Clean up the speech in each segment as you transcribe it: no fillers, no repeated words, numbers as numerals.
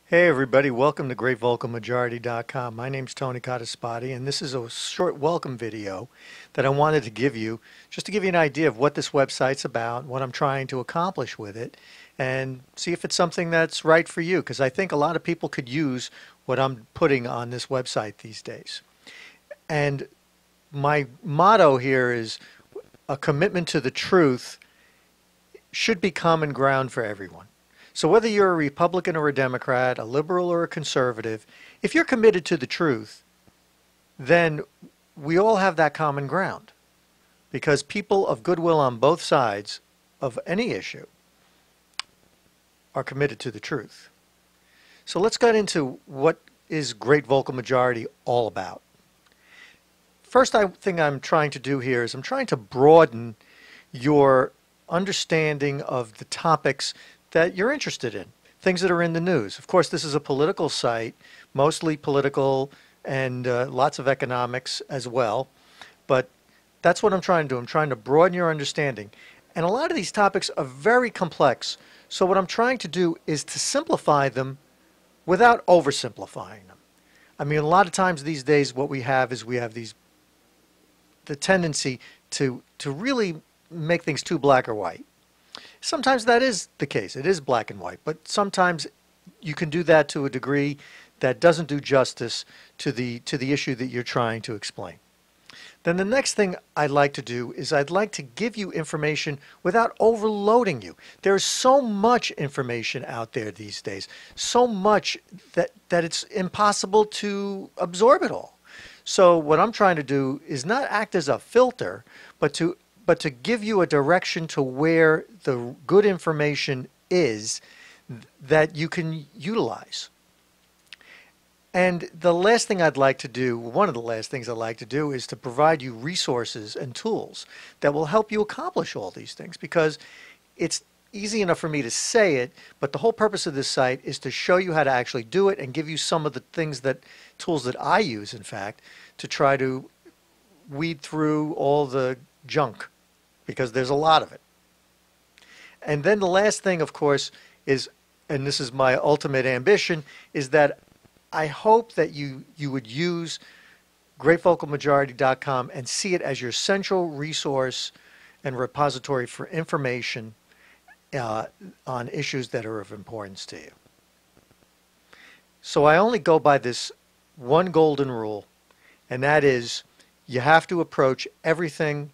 Hey everybody, welcome to GreatVocalMajority.com. My name's Tony Codispoti, and this is a short welcome video that I wanted to give you just to give you an idea of what this website's about, what I'm trying to accomplish with it, and see if it's something that's right for you, because I think a lot of people could use what I'm putting on this website these days. And my motto here is a commitment to the truth should be common ground for everyone. So whether you're a Republican or a Democrat, a liberal or a conservative, if you're committed to the truth, then we all have that common ground because people of goodwill on both sides of any issue are committed to the truth. So let's get into what is Great Vocal Majority all about. First thing I'm trying to do here is I'm trying to broaden your understanding of the topics that you're interested in, things that are in the news. Of course, this is a political site, mostly political and lots of economics as well, but that's what I'm trying to do. I'm trying to broaden your understanding. And a lot of these topics are very complex, so what I'm trying to do is to simplify them without oversimplifying them. I mean, a lot of times these days what we have is the tendency to really make things too black or white. Sometimes that is the case. It is black and white, but sometimes you can do that to a degree that doesn't do justice to the issue that you're trying to explain. Then the next thing I'd like to do is I'd like to give you information without overloading you. There's so much information out there these days, so much that it's impossible to absorb it all. So what I'm trying to do is not act as a filter, but to give you a direction to where the good information is that you can utilize. And the last thing I'd like to do, one of the last things I'd like to do is to provide you resources and tools that will help you accomplish all these things, because it's easy enough for me to say it, but the whole purpose of this site is to show you how to actually do it and give you some of the tools that I use, in fact, to try to weed through all the junk, because there's a lot of it. And then the last thing, of course, is, and this is my ultimate ambition, is that I hope that you would use GreatVocalMajority.com and see it as your central resource and repository for information on issues that are of importance to you. So I only go by this one golden rule, and that is you have to approach everything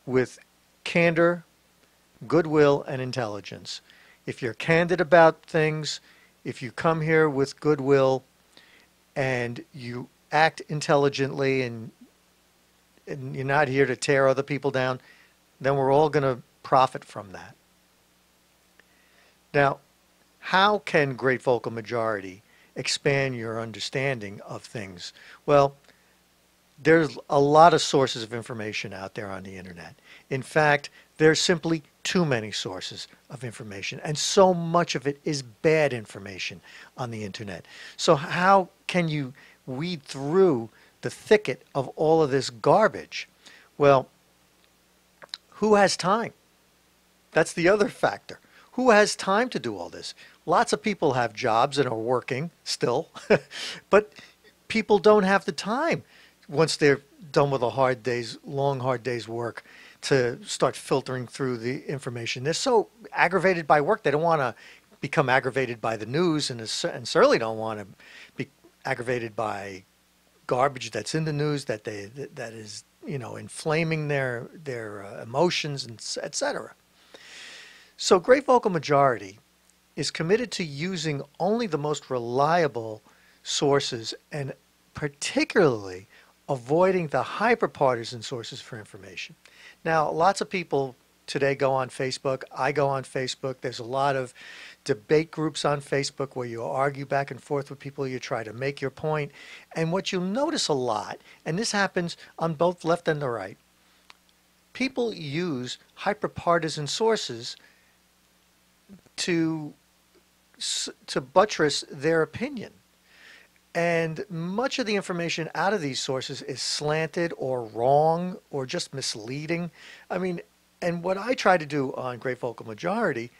with candor, goodwill, and intelligence. If you're candid about things, if you come here with goodwill and you act intelligently and you're not here to tear other people down, then we're all going to profit from that. Now, how can Great Vocal Majority expand your understanding of things? Well, there's a lot of sources of information out there on the internet. In fact, there's simply too many sources of information, and so much of it is bad information on the internet. So how can you weed through the thicket of all of this garbage? Well, who has time? That's the other factor. Who has time to do all this? Lots of people have jobs and are working still, but people don't have the time once they're done with long, hard day's work to start filtering through the information. They're so aggravated by work, they don't want to become aggravated by the news, and certainly don't want to be aggravated by garbage that's in the news that is, inflaming their emotions, and etc. So Great Vocal Majority is committed to using only the most reliable sources, and particularly avoiding the hyper-partisan sources for information. Now, lots of people today go on Facebook. I go on Facebook. There's a lot of debate groups on Facebook where you argue back and forth with people. You try to make your point. And what you'll notice a lot, and this happens on both left and the right, people use hyper-partisan sources to buttress their opinion. And much of the information out of these sources is slanted or wrong or just misleading. I mean, and what I try to do on Great Vocal Majority,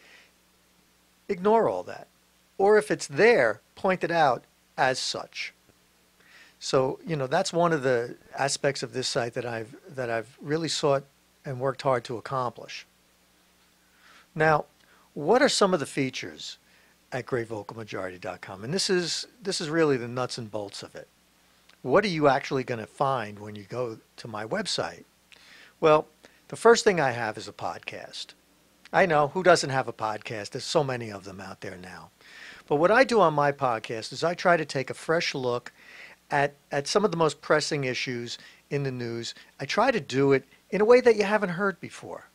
ignore all that. or if it's there, point it out as such. So, that's one of the aspects of this site that I've really sought and worked hard to accomplish. Now, what are some of the features at GreatVocalMajority.com? And this is really the nuts and bolts of it. What are you actually going to find when you go to my website? Well, the first thing I have is a podcast. I know, who doesn't have a podcast? There's so many of them out there now. But what I do on my podcast is I try to take a fresh look at some of the most pressing issues in the news. I try to do it in a way that you haven't heard before.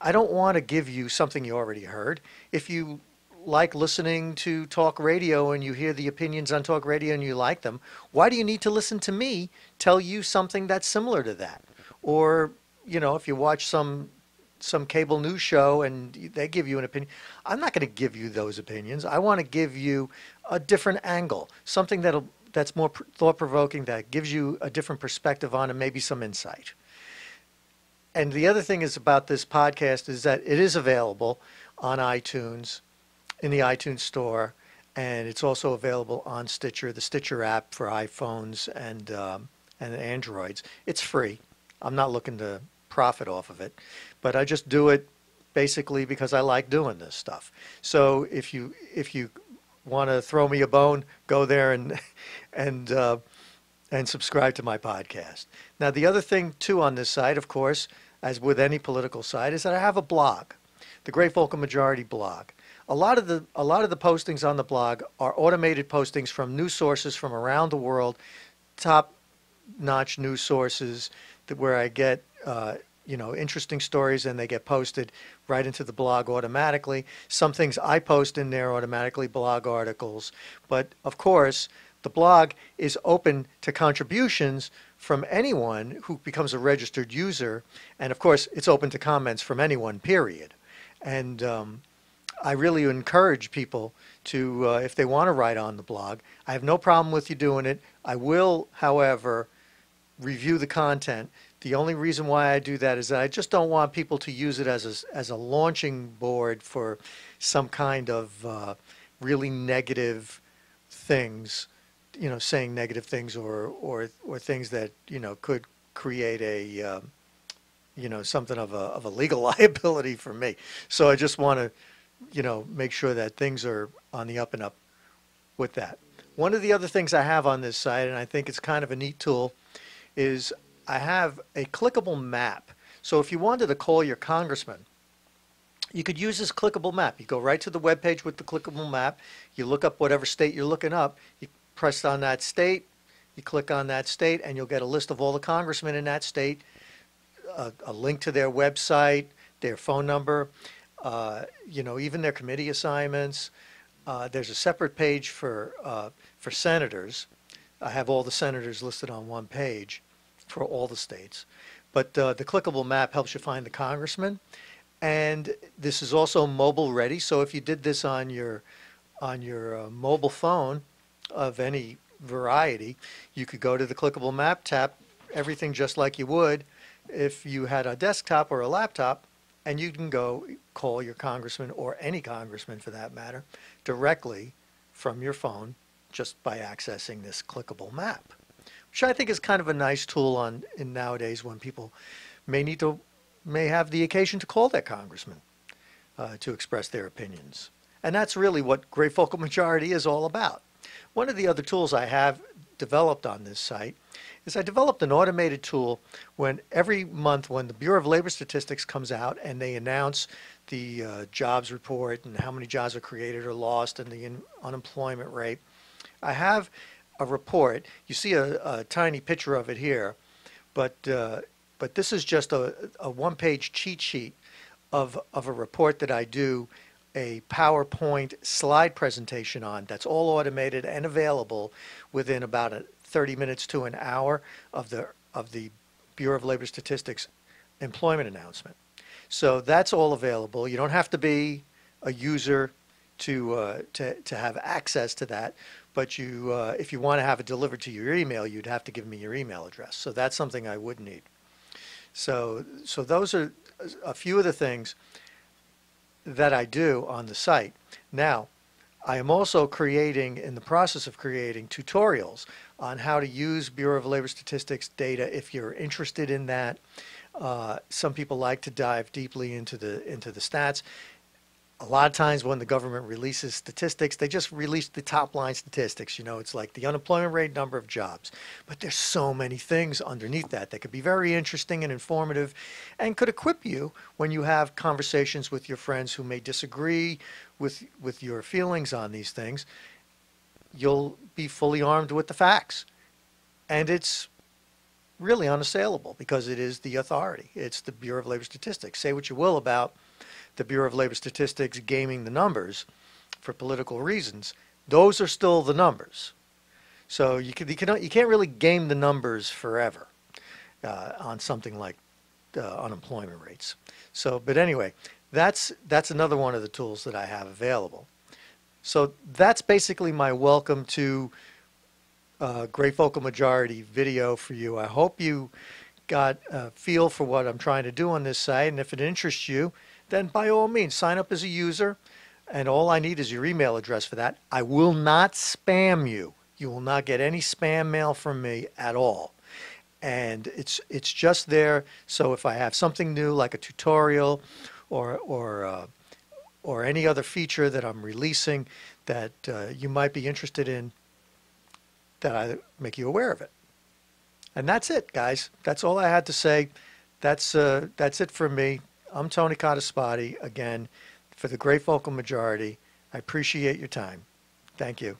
I don't want to give you something you already heard. If you like listening to talk radio and you hear the opinions on talk radio and you like them, why do you need to listen to me tell you something that's similar to that? Or, if you watch some cable news show and they give you an opinion, I'm not going to give you those opinions. I want to give you a different angle, something that's more thought-provoking, that gives you a different perspective on and maybe some insight. And the other thing is about this podcast is that it is available on iTunes, in the iTunes store, and it's also available on Stitcher, the Stitcher app for iPhones and Androids. It's free. I'm not looking to profit off of it, but I just do it basically because I like doing this stuff. So if you want to throw me a bone, go there and subscribe to my podcast. Now, the other thing too on this site, of course, as with any political site, is that I have a blog, the Great Vocal Majority blog. A lot of the postings on the blog are automated postings from news sources from around the world, top-notch news sources where I get interesting stories, and they get posted right into the blog automatically. Some things I post in there automatically, blog articles. But of course, the blog is open to contributions from anyone who becomes a registered user. And of course, it's open to comments from anyone, period. And I really encourage people to, if they want to write on the blog, I have no problem with you doing it. I will, however, review the content. The only reason why I do that is that I just don't want people to use it as a launching board for some kind of really negative things, saying negative things or things that could create a something of a legal liability for me. So I just want to make sure that things are on the up and up with that. One of the other things I have on this site, and I think it's kind of a neat tool, is I have a clickable map. So if you wanted to call your congressman, you could use this clickable map. You go right to the web page with the clickable map. You look up whatever state you're looking up. You press on that state. You click on that state, and you'll get a list of all the congressmen in that state, a link to their website, their phone number, even their committee assignments. There's a separate page for senators. I have all the senators listed on one page for all the states. But the clickable map helps you find the congressman. And this is also mobile ready. So if you did this on your mobile phone of any variety, you could go to the clickable map, tap everything just like you would if you had a desktop or a laptop, and you can go call your congressman, or any congressman for that matter, directly from your phone just by accessing this clickable map, which I think is kind of a nice tool in nowadays when people may have the occasion to call their congressman to express their opinions. And that's really what Great Vocal Majority is all about. One of the other tools I have developed on this site is I developed an automated tool when every month when the Bureau of Labor Statistics comes out and they announce the jobs report and how many jobs are created or lost and the unemployment rate. I have a report. You see a tiny picture of it here, but this is just a one-page cheat sheet of a report that I do a PowerPoint slide presentation on. That's all automated and available within about 30 minutes to an hour of the Bureau of Labor Statistics employment announcement. So that's all available. You don't have to be a user to have access to that, but if you want to have it delivered to your email, you'd have to give me your email address. So that's something I would need. So those are a few of the things that I do on the site. Now, I am also creating, in the process of creating, tutorials on how to use Bureau of Labor Statistics data if you're interested in that. Some people like to dive deeply into the stats. A lot of times when the government releases statistics, they just release the top line statistics. You know, it's like the unemployment rate, number of jobs. But there's so many things underneath that that could be very interesting and informative and could equip you when you have conversations with your friends who may disagree with your feelings on these things. You'll be fully armed with the facts. And it's really unassailable because it is the authority. It's the Bureau of Labor Statistics. Say what you will about the Bureau of Labor Statistics gaming the numbers for political reasons. Those are still the numbers. So you can't really game the numbers forever on something like unemployment rates. So, but anyway, that's another one of the tools that I have available. So that's basically my welcome to Great Vocal Majority video for you. I hope you got a feel for what I'm trying to do on this site, and if it interests you, then by all means sign up as a user, and all I need is your email address for that. I will not spam you. You will not get any spam mail from me at all. And it's just there, so if I have something new like a tutorial or any other feature that I'm releasing that you might be interested in, that I make you aware of it. And that's it, guys. That's all I had to say. That's it for me. I'm Tony Codispoti, again, for the Great Vocal Majority. I appreciate your time. Thank you.